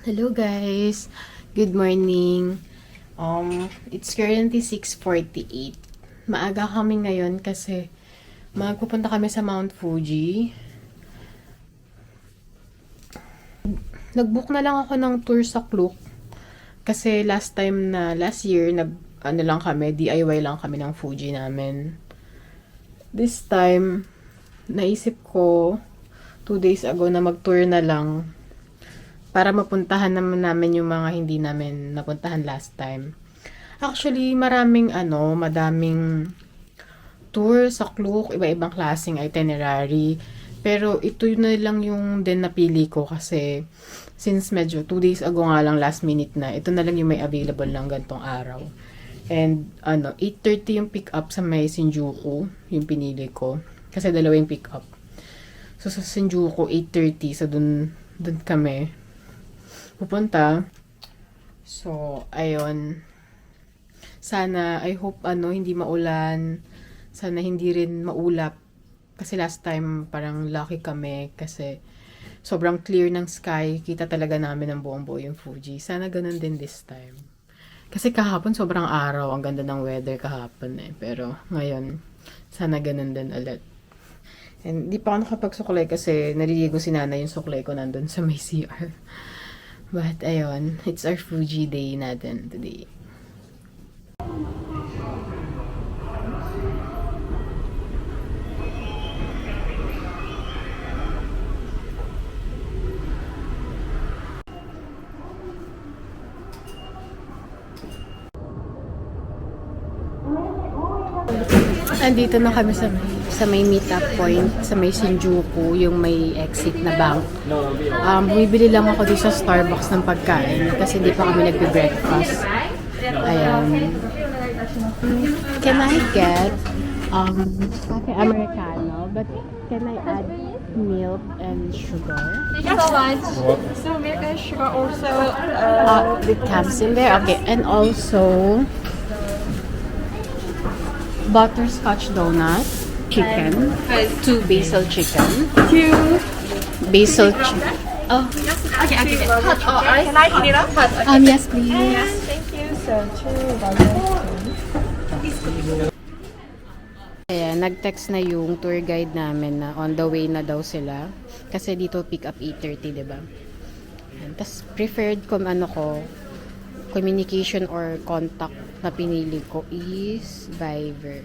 Hello guys! Good morning! It's currently 6:48. Maaga kami ngayon kasi magpupunta kami sa Mount Fuji. Nag-book na lang ako ng tour sa Klook kasi last year, DIY lang kami ng Fuji namin. This time, naisip ko 2 days ago na mag-tour na lang para mapuntahan naman namin yung mga hindi namin napuntahan last time. Actually, madaming tour sa Klook, iba-ibang klaseng itinerary. Pero ito na lang yung din napili ko kasi since medyo 2 days ago nga lang last minute na, ito na lang yung may available ng gantong araw. And 8:30 yung pick up sa may Shinjuku, yung pinili ko. Kasi dalawa yung pick up. So sa Shinjuku, 8:30, so dun kami pupunta. So, ayun. Sana, I hope, hindi maulan. Sana hindi rin maulap. Kasi last time, parang lucky kami. Kasi, sobrang clear ng sky. Kita talaga namin ang buong-buo yung Fuji. Sana ganun din this time. Kasi kahapon, sobrang araw. Ang ganda ng weather kahapon eh. Pero, ngayon, sana ganun din ulit. And, di pa ako nakapagsuklay kasi naliligo si nanay yung suklay ko nandun sa may CR. But, ayun, it's our Fuji day natin today. Andito na kami sa may meet-up point, sa may Shinjuku, yung may exit na bank. Bumibili lang ako dito sa Starbucks ng pagkain kasi hindi pa kami nagbe-breakfast. Ayan. Can I get cafe americano, but can I add milk and sugar? Thank you so much. So milk and sugar also. It comes in there. Okay, and also butterscotch donut, chicken, 2 basil chicken, 2. basil chicken. Oh, Okay. Hot or ice? Can I heat it up? Hot. Okay. yes please. Yes, thank you. So 2. Ayan, nag-text na yung tour guide namin na on the way na daw sila. Kasi dito pick up 8:30, diba? Tapos preferred communication or contact na pinili ko is Viber.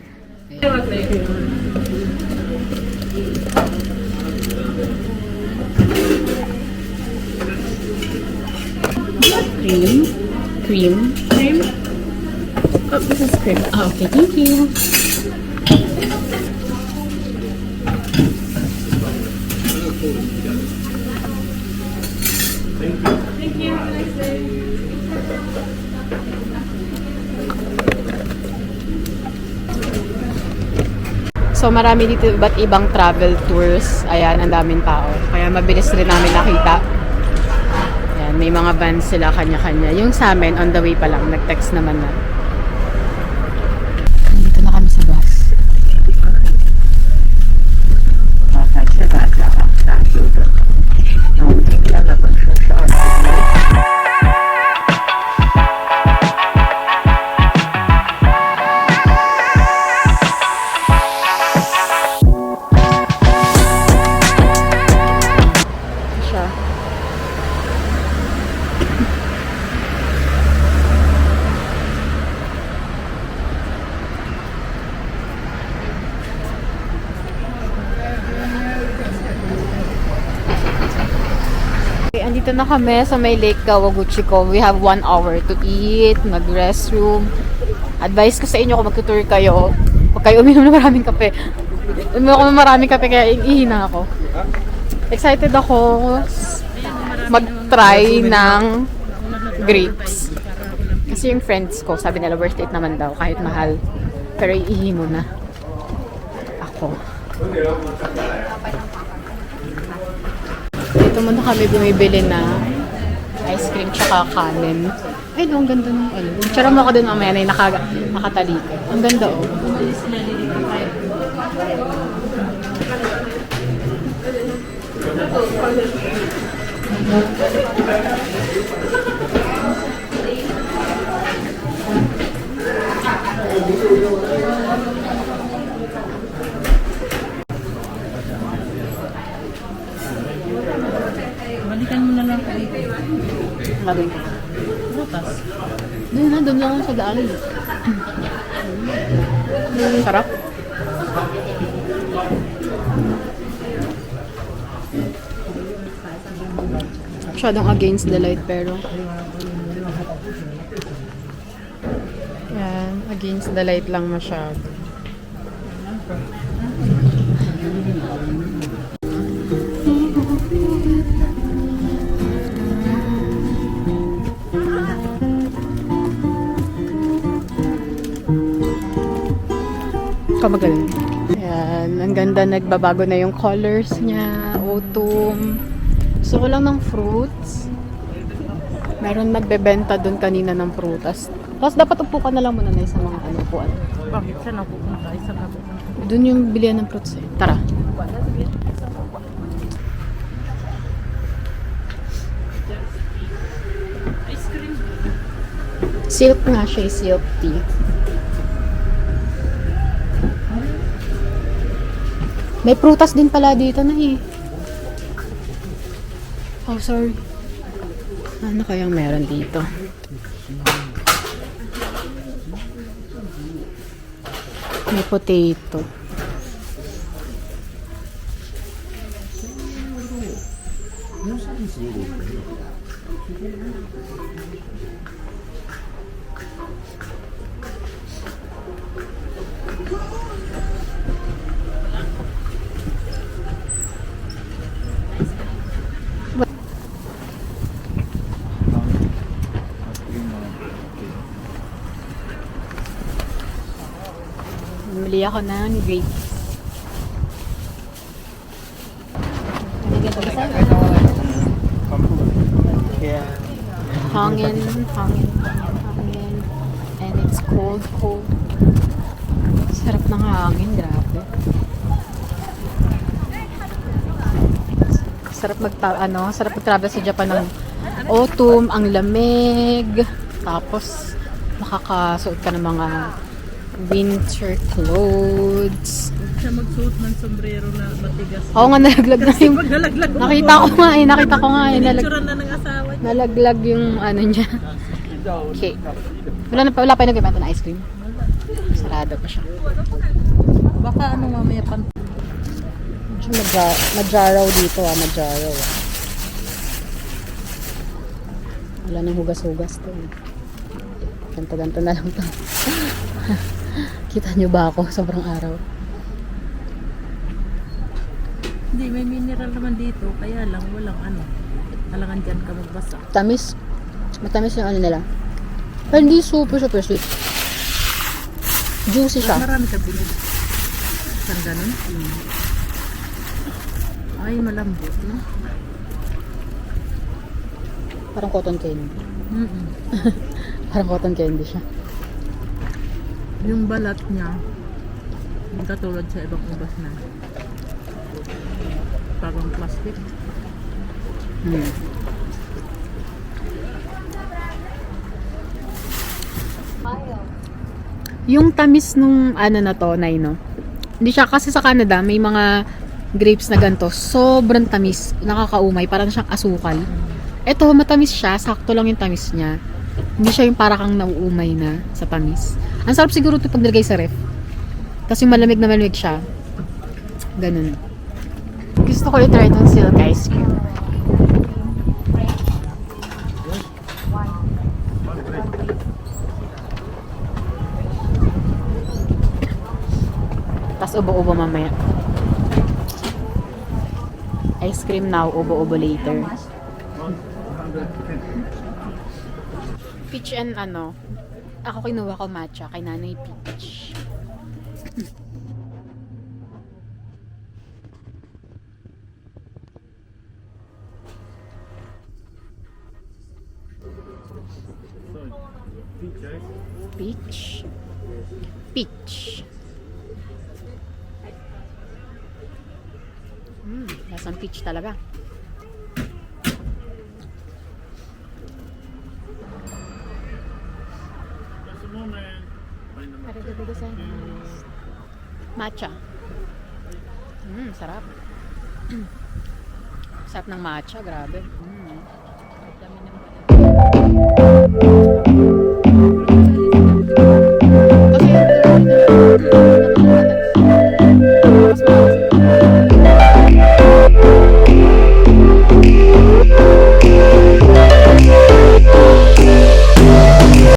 Cream. Oh, this is cream. Oh, okay, thank you. Thank you. Have a nice day. So, marami dito iba't ibang travel tours. Ayan, ang daming tao. Kaya mabilis rin namin nakita. Ayan, may mga vans sila kanya-kanya. Yung sa amin, on the way pa lang. Nag-text naman na. Dito na kami sa bus. Andito na kami sa may Lake Kawaguchiko. We have 1 hour to eat, mag-restroom. Advice ko sa inyo kung mag-tour kayo, huwag kayo uminom na maraming kape. Uminom ako ng maraming kape kaya ihina ako. Excited ako mag-try ng grapes. Kasi yung friends ko, sabi nila worth it naman daw kahit mahal. Pero iihi muna ako. Dito muna kami bumibili na ice cream tsaka kanin. Ay, ang ganda ng Tsara mo ako dun mamaya na nakatalikod. Ang ganda Balikan mo na lang kay Gagawin ko. Butas. Doon lang ako sa daan. Sarap. Masyadong against the light pero yan, against the light lang masyado. Kamagaling. Ayan, ang ganda, nagbabago na yung colors niya, autumn. Gusto ko lang ng fruits. Meron nagbebenta doon kanina ng prutas. Tapos dapat upo ka na lang muna na sa mga ano po. Bakit siya napupunta? Isa napupunta. Doon yung bilihan ng fruits eh. Tara. Ice cream. Silk nga siya, silk tea. May prutas din pala dito na eh. Oh, sorry. Ano kayang meron dito? May potato. Bumili ako ng grapes. Hangin. And it's cold. Sarap ng hangin, grabe. Sarap mag-travel sa Japan ng autumn, ang lamig. Tapos makakasuot ka ng mga winter clothes. Siya magsuot ng sombrero na matigas. Oo nga, nalaglag na yung... Pag nalaglag mo, Nakita ko nga eh. pinicturean na ng asawa niya. Nalaglag yung ano niya. Okay. Wala pa yung nagbibenta ng ice cream. Sarado pa siya. Baka ano mamaya pan. Medyo majaraw dito majaraw. Wala nang hugas-hugas to. Ganto-ganto na lang to. Kita nyo ba ako? Sobrang araw. Hindi, may mineral naman dito. Kaya lang, walang ano. Alangan dyan ka magbasa. Tamis. Matamis yung ano nila. Pero hindi super sweet. Juicy siya. Marami ka binili. Saan ganun? Ay, malambot, no? Parang cotton candy. Parang cotton candy siya. Yung balat niya, yung katulad sa ibang ubas na. Parang plastic. Yung tamis nung ano na to, Nay, no? Hindi siya, kasi sa Canada, may mga grapes na ganito. Sobrang tamis. Nakakaumay. Parang siyang asukal. Ito, matamis siya. Sakto lang yung tamis niya. Hindi siya yung para kang nauumay na sa tamis. Ang sarap siguro ito pag nilagay sa ref. Kasi malamig na malamig siya. Ganun. Gusto ko i-try itong silk ice cream. Tapos ubo-ubo mamaya. Ice cream now, ubo-ubo later. Peach and ano, ako kinuha ko matcha, kay Nanay Peach. Peach. Peach. Lasang peach talaga. Matcha. Sarap. Sarap ng matcha, grabe. Dami ng